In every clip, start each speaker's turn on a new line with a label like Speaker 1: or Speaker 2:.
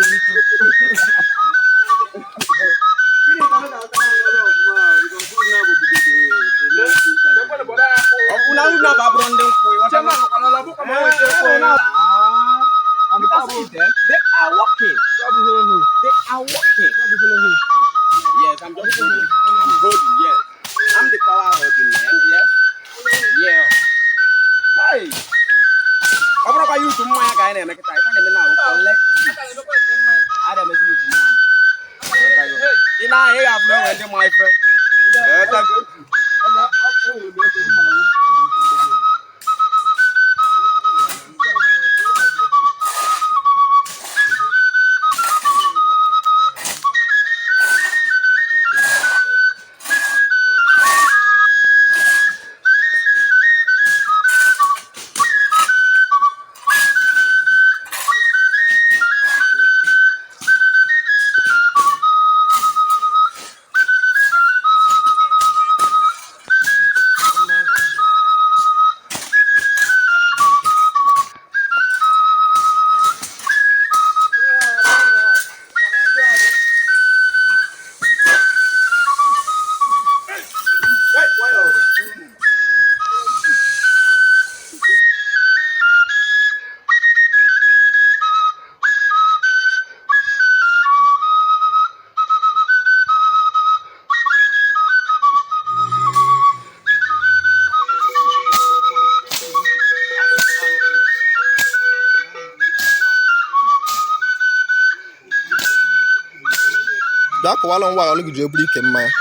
Speaker 1: Yes, I'm just holding. I'm holding, yes. I'm the power holding man, yes. Yeah. Hey. I'm not going to use my guy and make it. I can't now collect. I don't miss you. In I have no end my friend.
Speaker 2: Jack wala nwa ọlụ gị eburu ike mmanya.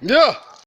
Speaker 3: Yeah.